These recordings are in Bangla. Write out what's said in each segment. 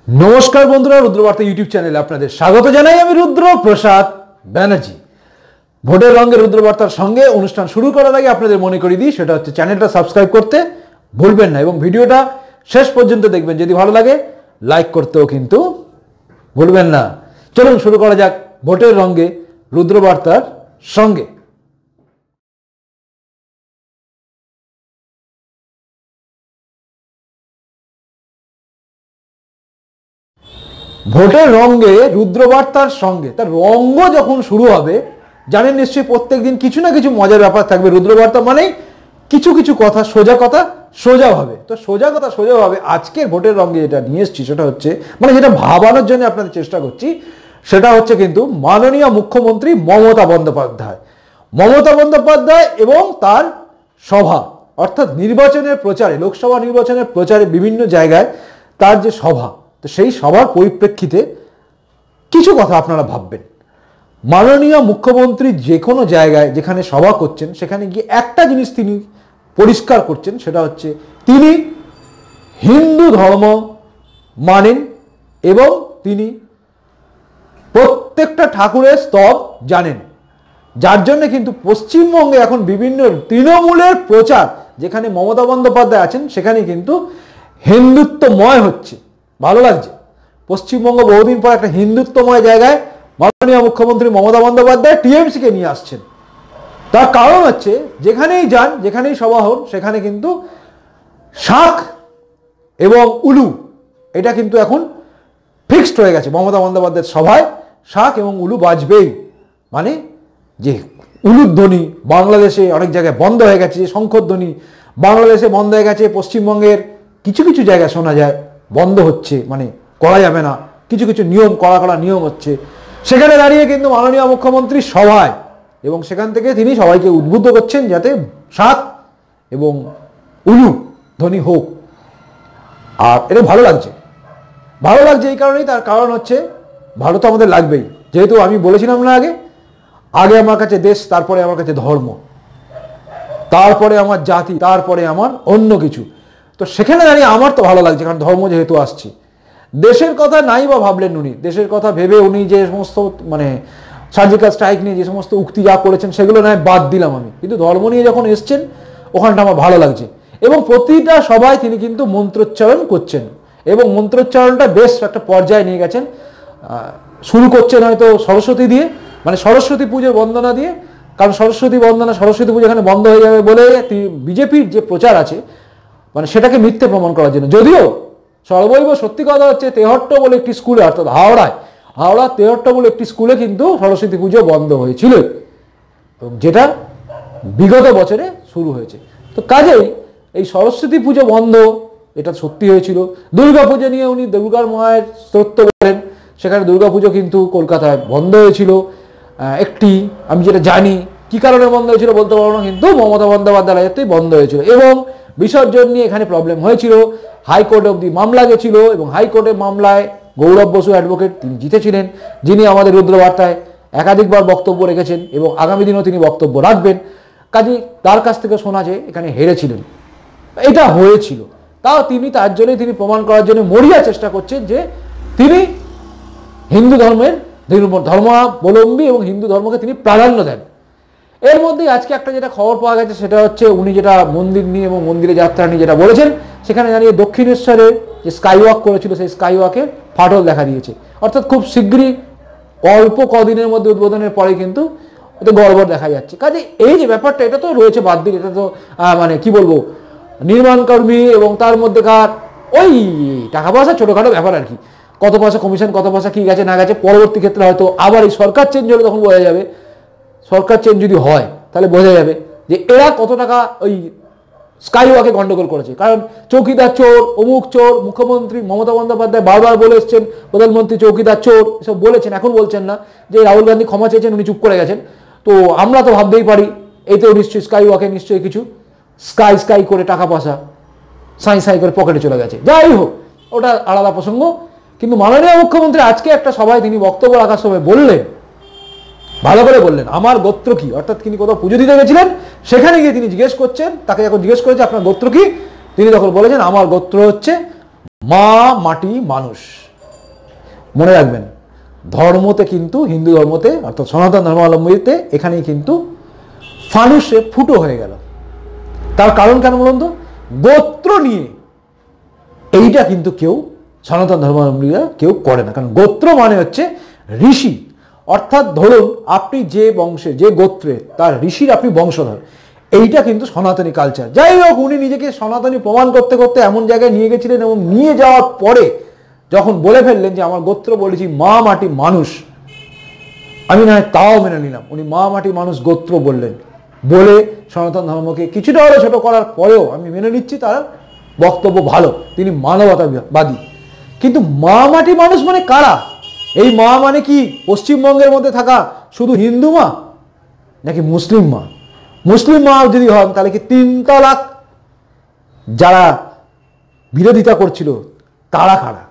नमस्कार बंधुरा रुद्रबार्ता यूट्यूब चैनल आपनादेर स्वागत जानाई आमि रुद्र प्रसाद बैनार्जी। भोटेर रंगे रुद्रबार्तार संगे अनुष्ठान शुरू करार आगे आपनादेर मने करिये दिई सेटा हच्छे चैनेलटा सबस्क्राइब करते भुलबेन ना एबं भिडियोटा शेष पर्यन्त देखबेन। यदि भालो लागे लाइक करतेও किन्तु भुलबेन ना। चलुन शुरू करा जाक भोटेर रंगे रुद्रबार्तार संगे। भोटेर रंगे रुद्रबार्तार संगे तार रंग जखन शुरू होबे जानेन निश्चयई प्रत्येक दिन किछु ना किछु मजार ब्यापार थाकबे। रुद्रबार्ता मानेई किछु किछु कथा सोजा भावे। तो सोजा कथा सोजा भावे आजकेर भोटेर रंगे जेटा निये एसेछि सेटा हच्छे माने जेटा भाबानोर जन्य आपनादेर चेष्टा करछि सेटा हच्छे किन्तु माननीय मुख्यमंत्री ममता बंदोपाध्याय। ममता बंदोपाध्याय एबं तार सभा अर्थात निर्वाचनेर प्रचारे लोकसभा निर्वाचनेर प्रचारे विभिन्न जायगाय तार जे सभा तो সেই সভার পরিপ্রেক্ষিতে কিছু কথা আপনারা ভাববেন। মাননীয় মুখ্যমন্ত্রী যে কোনো জায়গায় যেখানে সভা করছেন সেখানে গিয়ে একটা জিনিস তিনি পরিষ্কার করছেন সেটা হচ্ছে তিনি হিন্দু ধর্ম মানেন এবং তিনি প্রত্যেকটা ঠাকুরের স্তব জানেন। যার জন্য কিন্তু পশ্চিমবঙ্গে এখন বিভিন্ন তৃণমূলের প্রচার যেখানে মমতা বন্দ্যোপাধ্যায় আছেন সেখানে কিন্তু হিন্দুত্বময় হচ্ছে। ভালো লাগছে। পশ্চিমবঙ্গ বহুদিন পর একটা হিন্দুত্বময় জায়গায় মাননীয় মুখ্যমন্ত্রী মমতা বন্দ্যোপাধ্যায় টিএমসি কে নিয়ে আসছেন। তার কারণ হচ্ছে যেখানেই যান যেখানেই সভা হন সেখানে কিন্তু শাক এবং উলু এটা কিন্তু এখন ফিক্সড হয়ে গেছে। মমতা বন্দ্যোপাধ্যায়ের সভায় শাক এবং উলু বাজবেই। মানে যে উলুর ধ্বনি বাংলাদেশে অনেক জায়গায় বন্ধ হয়ে গেছে, যে শঙ্খধ্বনি বাংলাদেশে বন্ধ হয়ে গেছে, পশ্চিমবঙ্গের কিছু কিছু জায়গায় শোনা যায় বন্ধ হচ্ছে, মানে করা যাবে না, কিছু কিছু নিয়ম কড়া নিয়ম হচ্ছে। সেখানে দাঁড়িয়ে কিন্তু মাননীয় মুখ্যমন্ত্রী সভায় এবং সেখান থেকে তিনি সবাইকে উদ্বুদ্ধ করছেন যাতে শাক এবং উলু ধ্বনি হোক। আর এটা ভালো লাগছে এই কারণেই, তার কারণ হচ্ছে ভালো তো আমাদের লাগবেই। যেহেতু আমি বলেছিলাম না আগে আমার কাছে দেশ, তারপরে আমার কাছে ধর্ম, তারপরে আমার জাতি, তারপরে আমার অন্য কিছু। তো সেখানে দাঁড়িয়ে আমার তো ভালো লাগছে কারণ ধর্ম যেহেতু আসছে। দেশের কথা নাই বা ভাবলেন উনি, দেশের কথা ভেবে উনি যে সমস্ত মানে সার্জিক্যাল স্ট্রাইক নিয়ে যে সমস্ত উক্তি যা করেছেন সেগুলো নয় বাদ দিলাম আমি, কিন্তু ধর্ম নিয়ে যখন এসছেন ওখানটা আমার ভালো লাগছে। এবং প্রতিটা সভায় তিনি কিন্তু মন্ত্রোচ্চারণ করছেন এবং মন্ত্রোচ্চারণটা বেশ একটা পর্যায়ে নিয়ে গেছেন। শুরু করছেন হয়তো সরস্বতী দিয়ে, মানে সরস্বতী পুজোর বন্দনা দিয়ে, কারণ সরস্বতী বন্দনা সরস্বতী পুজো এখানে বন্ধ হয়ে যাবে বলে বিজেপির যে প্রচার আছে মানে সেটাকে মিথ্যে প্রমাণ করার জন্য। যদিও সর্বৈব সত্যি কথা হচ্ছে তেহট্ট বলে একটি স্কুলে অর্থাৎ হাওড়া তেহট্ট বলে একটি স্কুলে কিন্তু সরস্বতী পুজো বন্ধ হয়েছিল এবং যেটা বিগত বছরে শুরু হয়েছে। তো কাজেই এই সরস্বতী পুজো বন্ধ এটা সত্যি হয়েছিল। দুর্গা পুজো নিয়ে উনি দুর্গার মায়ের স্তোত্র বলেন, সেখানে দুর্গা পুজো কিন্তু কলকাতায় বন্ধ হয়েছিল। একটি আমি যেটা জানি কি কারণে বন্ধ হয়েছিল বলতে পারবো না, কিন্তু মমতা বন্দ্যোপাধ্যায় বন্ধ হয়েছিল এবং বিসর্জন নিয়ে এখানে প্রবলেম হয়েছিল। হাইকোর্ট অবধি মামলা গেছিল এবং হাইকোর্টের মামলায় গৌরব বসু অ্যাডভোকেট তিনি জিতেছিলেন, যিনি আমাদের রুদ্রবার্তায় একাধিকবার বক্তব্য রেখেছেন এবং আগামী দিনেও তিনি বক্তব্য রাখবেন। কাজে তার কাছ থেকে শোনা যায় এখানে হেরেছিলেন, এটা হয়েছিল। তাও তিনি তার জন্যই তিনি প্রমাণ করার জন্য মরিয়া চেষ্টা করছেন যে তিনি হিন্দু ধর্মের ধর্মাবলম্বী এবং হিন্দু ধর্মকে তিনি প্রাধান্য দেন। এর মধ্যে আজকে একটা যেটা খবর পাওয়া গেছে সেটা হচ্ছে উনি যেটা মন্দির নিয়ে এবং মন্দিরে যাত্রা নিয়ে যেটা বলেছেন সেখানে জানিয়ে দক্ষিণেশ্বরের যে স্কাইওয়াক করেছিল সেই স্কাইওয়াকে ফাটল দেখা দিয়েছে। অর্থাৎ খুব শীঘ্রই অল্প কদিনের মধ্যে উদ্বোধনের পরে কিন্তু ওতে গড়বড় দেখা যাচ্ছে। কাজে এই যে ব্যাপারটা এটা তো রয়েছে বাদ দিন, এটা তো মানে কি বলবো নির্মাণকর্মী এবং তার মধ্যেকার ওই টাকা পয়সা ছোটোখাটো ব্যাপার আর কি, কত পয়সা কমিশন, কত পয়সা কি গেছে না গেছে পরবর্তী ক্ষেত্রে হয়তো আবার এই সরকার চেঞ্জ হলে তখন বোঝা যাবে। সরকার চেঞ্জ যদি হয় তাহলে বোঝা যাবে যে এরা কত টাকা ওই স্কাইওয়াকে গন্ডগোল করেছে। কারণ চৌকিদার চোর, অমুক চোর, মুখ্যমন্ত্রী মমতা বন্দ্যোপাধ্যায় বারবার বলে এসছেন প্রধানমন্ত্রী চৌকিদার চোর এসব বলেছেন, এখন বলছেন না। যে রাহুল গান্ধী ক্ষমা চেয়েছেন উনি চুপ করে গেছেন, তো আমরা তো ভাবতেই পারি এতেও নিশ্চয়ই স্কাইওয়াকে নিশ্চয়ই কিছু স্কাই করে টাকা পয়সা সাই করে পকেটে চলে গেছে। যাই হোক ওটা আলাদা প্রসঙ্গ। কিন্তু মাননীয় মুখ্যমন্ত্রী আজকে একটা সভায় তিনি বক্তব্য রাখার সময় বললেন, ভালো করে বললেন আমার গোত্র কি। অর্থাৎ তিনি কোথাও পুজো দিতে গেছিলেন, সেখানে গিয়ে তিনি জিজ্ঞেস করছেন, তাকে যখন জিজ্ঞেস করেছে আপনার গোত্র কি, তিনি তখন বলেছেন আমার গোত্র হচ্ছে মা মাটি মানুষ। মনে রাখবেন, ধর্মতে কিন্তু হিন্দু ধর্মতে অর্থাৎ সনাতন ধর্মাবলম্বীতে এখানেই কিন্তু ফানুসে ফুটো হয়ে গেল। তার কারণ কেন বলুন তো? গোত্র নিয়ে এইটা কিন্তু কেউ সনাতন ধর্মাবলম্বীরা কেউ করে না। কারণ গোত্র মানে হচ্ছে ঋষি, অর্থাৎ ধরুন আপনি যে বংশে যে গোত্রে তার ঋষির আপনি বংশধর, এইটা কিন্তু সনাতনী কালচার। যাই হোক, উনি নিজেকে সনাতনী প্রমাণ করতে করতে এমন জায়গায় নিয়ে গেছিলেন এবং নিয়ে যাওয়ার পরে যখন বলে ফেললেন যে আমার গোত্র বলেছি মা মাটি মানুষ, আমি না হয় তাও মেনে নিলাম। উনি মা মাটি মানুষ গোত্র বললেন, বলে সনাতন ধর্মকে কিছুটা হলে ছোট করার পরেও আমি মেনে নিচ্ছি তার বক্তব্য ভালো, তিনি মানবতাবাদী। কিন্তু মা মাটি মানুষ মানে কারা? এই মা মানে কি পশ্চিমবঙ্গের মধ্যে থাকা শুধু হিন্দু মা নাকি মুসলিম মা? মুসলিম মা যদি হন তাহলে কি 3 তালাক যারা বিরোধিতা করছিল তারা কারা?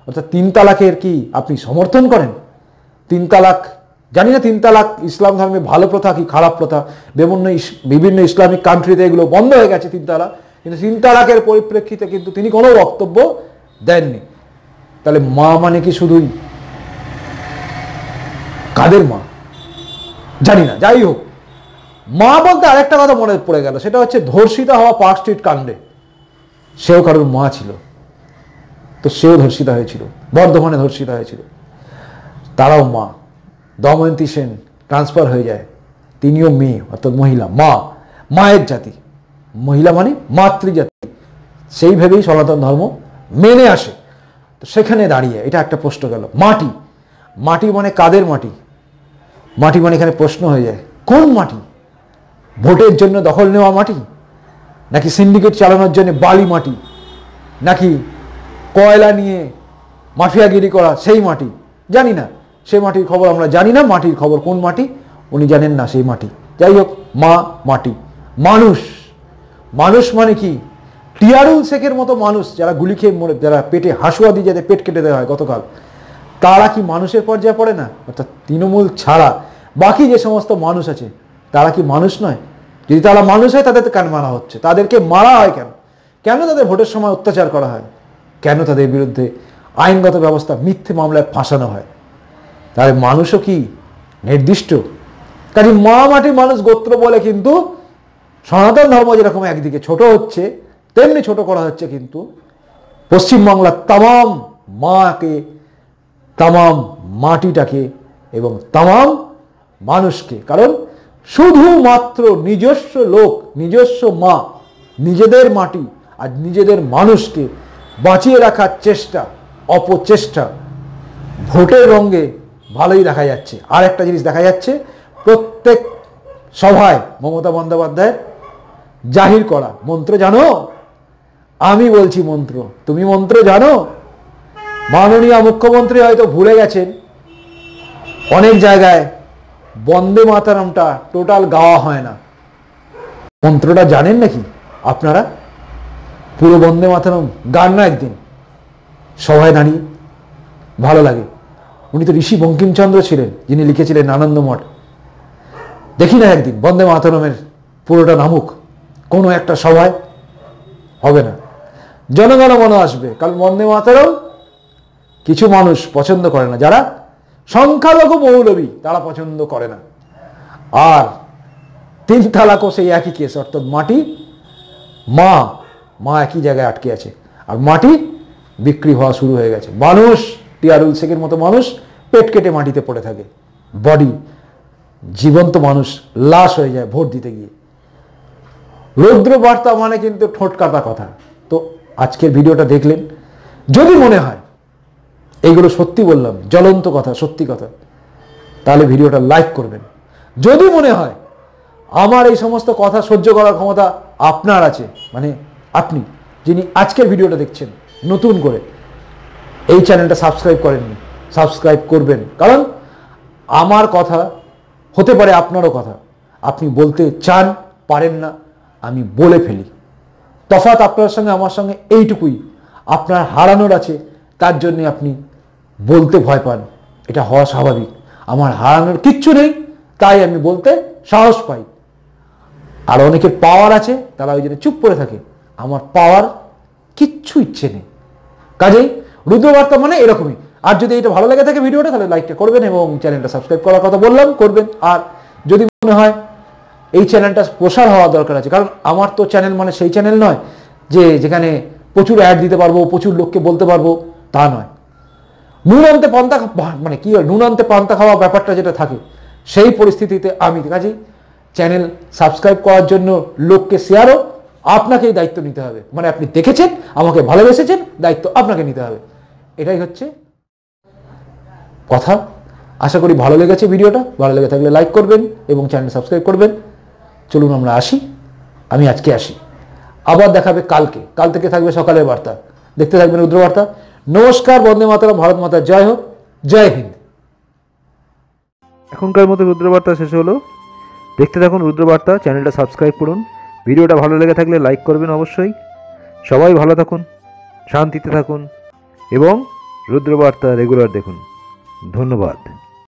অর্থাৎ 3 তালাকের কি আপনি সমর্থন করেন? 3 তালাক, জানি না 3 তালাক ইসলাম ধর্মে ভালো প্রথা কি খারাপ প্রথা, বিভিন্ন ইসলামিক কান্ট্রিতে এগুলো বন্ধ হয়ে গেছে 3 তালাক, কিন্তু 3 তালাকের পরিপ্রেক্ষিতে কিন্তু তিনি কোনো বক্তব্য দেননি। তাহলে মা মানে কি শুধুই কাদের মা জানি না। যাই হোক, মা বলতে আরেকটা কথা মনে পড়ে গেল, সেটা হচ্ছে ধর্ষিতা হওয়া পার্ক স্ট্রিট কাণ্ডে সেও কারোর মা ছিল, তো সেও ধর্ষিতা হয়েছিল, বর্ধমানে ধর্ষিতা হয়েছিল, তারাও মা। দময়ন্তী সেন ট্রান্সফার হয়ে যায়, তিনিও মেয়ে অর্থাৎ মহিলা, মা, মায়ের জাতি, মহিলা মানে মাতৃজাতি, সেইভাবেই সনাতন ধর্ম মেনে আসে। তো সেখানে দাঁড়িয়ে এটা একটা প্রশ্ন গেল, মাটি, মাটি মানে কাদের মাটি? মাটি মানে এখানে প্রশ্ন হয়ে যায় কোন মাটি? ভোটের জন্য দখল নেওয়া মাটি, নাকি সিন্ডিকেট চালানোর জন্য বালি মাটি, নাকি কয়লা নিয়ে মাফিয়াগিরি করা সেই মাটি? জানি না, সেই মাটির খবর আমরা জানি না। মাটির খবর কোন মাটি উনি জানেন না, সেই মাটি। যাই হোক, মা মাটি, মানুষ, মানুষ মানে কি টিয়ারুল শেখের মতো মানুষ যারা গুলি খেয়ে মরে, যারা পেটে হাসুয়া দিয়ে যাতে পেট কেটে দেওয়া হয় গতকাল, তারা কি মানুষের পর্যায়ে পড়ে না? অর্থাৎ তৃণমূল ছাড়া বাকি যে সমস্ত মানুষ আছে তারা কি মানুষ নয়? যদি তারা মানুষ হয় তাদেরকে কেন মারা হচ্ছে? তাদেরকে মারা হয় কেন? কেন তাদের ভোটের সময় অত্যাচার করা হয়? কেন তাদের বিরুদ্ধে আইনগত ব্যবস্থা মিথ্যে মামলায় ফাঁসানো হয়? তাহলে মানুষও কি নির্দিষ্ট? কাজে মা মাটি মানুষ গোত্র বলে কিন্তু সনাতন ধর্ম যেরকম একদিকে ছোট হচ্ছে তেমনি ছোট করা হচ্ছে কিন্তু পশ্চিমবাংলার তামাম মাকে, তামাম মাটিটাকে এবং তামাম মানুষকে। কারণ শুধুমাত্র নিজস্ব লোক, নিজস্ব মা, নিজেদের মাটি আর নিজেদের মানুষকে বাঁচিয়ে রাখার চেষ্টা, অপচেষ্টা ভোটের রঙে ভালোই দেখা যাচ্ছে। আর একটা জিনিস দেখা যাচ্ছে, প্রত্যেক সভায় মমতা বন্দ্যোপাধ্যায়ের জাহির করা মন্ত্র জানো? আমি বলছি মন্ত্র, তুমি মন্ত্র জানো? মাননীয় মুখ্যমন্ত্রী হয়তো ভুলে গেছেন, অনেক জায়গায় বন্দে মাতরমটা টোটাল গাওয়া হয় না। মন্ত্রটা জানেন নাকি আপনারা? পুরো বন্দে মাতরম গান না একদিন সভায় দাঁড়িয়ে, ভালো লাগে। উনি তো ঋষি বঙ্কিমচন্দ্র ছিলেন যিনি লিখেছিলেন আনন্দমঠ। দেখি না একদিন বন্দে মাতরমের পুরোটা নামুক কোনো একটা সভায়। হবে না, জনগণ মনে আসবে, কারণ বন্দে মাতরম কিছু মানুষ পছন্দ করে না, যারা সংখ্যালঘু মৌলবী তারা পছন্দ করে না। আর 3 তালাকও সেই একই কেস, অর্থাৎ মাটি, মা, মা একই জায়গায় আটকে আছে আর মাটি বিক্রি হওয়া শুরু হয়ে গেছে। মানুষ, টিয়ারুল শেখের মতো মানুষ পেট কেটে মাটিতে পড়ে থাকে, বডি জীবন্ত মানুষ লাশ হয়ে যায় ভোট দিতে গিয়ে। রৌদ্র বার্তা মানে কিন্তু ঠোঁট কাটা কথা। তো আজকের ভিডিওটা দেখলেন, যদি মনে হয় এইগুলো সত্যি বললাম, জ্বলন্ত কথা, সত্যি কথা, তাহলে ভিডিওটা লাইক করবেন। যদি মনে হয় আমার এই সমস্ত কথা সহ্য করার ক্ষমতা আপনার আছে, মানে আপনি যিনি আজকের ভিডিওটা দেখছেন নতুন করে, এই চ্যানেলটা সাবস্ক্রাইব করেননি, সাবস্ক্রাইব করবেন। কারণ আমার কথা হতে পারে আপনারও কথা, আপনি বলতে চান, পারেন না, আমি বলে ফেলি। তফাৎ আপনার সঙ্গে আমার সঙ্গে এইটুকুই, আপনার হারানোর আছে, তার জন্যে আপনি বলতে ভয় পান, এটা হওয়া স্বাভাবিক। আমার হারানোর কিচ্ছু নেই, তাই আমি বলতে সাহস পাই। আর অনেকের পাওয়ার আছে, তারা ওই জন্য চুপ করে থাকে। আমার পাওয়ার কিচ্ছু ইচ্ছে নেই। কাজেই রুদ্রবার্তা মানে এরকমই। আর যদি এটা ভালো লেগে থাকে ভিডিওটা, তাহলে লাইকটা করবেন এবং চ্যানেলটা সাবস্ক্রাইব করার কথা বললাম, করবেন। আর যদি মনে হয় এই চ্যানেলটা প্রসার হওয়া দরকার আছে, কারণ আমার তো চ্যানেল মানে সেই চ্যানেল নয় যেখানে প্রচুর অ্যাড দিতে পারবো, প্রচুর লোককে বলতে পারবো, তা নয়। নুন আনতে পান্তা, মানে কি হয়, নুন আনতে পান্তা খাওয়া ব্যাপারটা যেটা থাকে, সেই পরিস্থিতিতে আমি কাজেই চ্যানেল সাবস্ক্রাইব করার জন্য লোককে শেয়ারও আপনাকেই দায়িত্ব নিতে হবে। মানে আপনি দেখেছেন, আমাকে ভালোবেসেছেন, দায়িত্ব আপনাকে নিতে হবে। এটাই হচ্ছে কথা। আশা করি ভালো লেগেছে ভিডিওটা। ভালো লেগে থাকলে লাইক করবেন এবং চ্যানেল সাবস্ক্রাইব করবেন। চলুন আমরা আসি, আমি আজকে আসি, আবার দেখাবে কালকে। কাল থেকে থাকবে সকালের বার্তা, দেখতে থাকবেন রুদ্রবার্তা। নমস্কার, বন্দে মাতরম, ভারত মাতা জয় হোক, জয় হিন্দ। এখনকার মতো রুদ্রবার্তা শেষ হলো। দেখতে থাকুন রুদ্রবার্তা, চ্যানেলটা সাবস্ক্রাইব করুন। ভিডিওটা ভালো লেগে থাকলে লাইক করবেন অবশ্যই। সবাই ভালো থাকুন, শান্তিতে থাকুন এবং রুদ্রবার্তা রেগুলার দেখুন। ধন্যবাদ।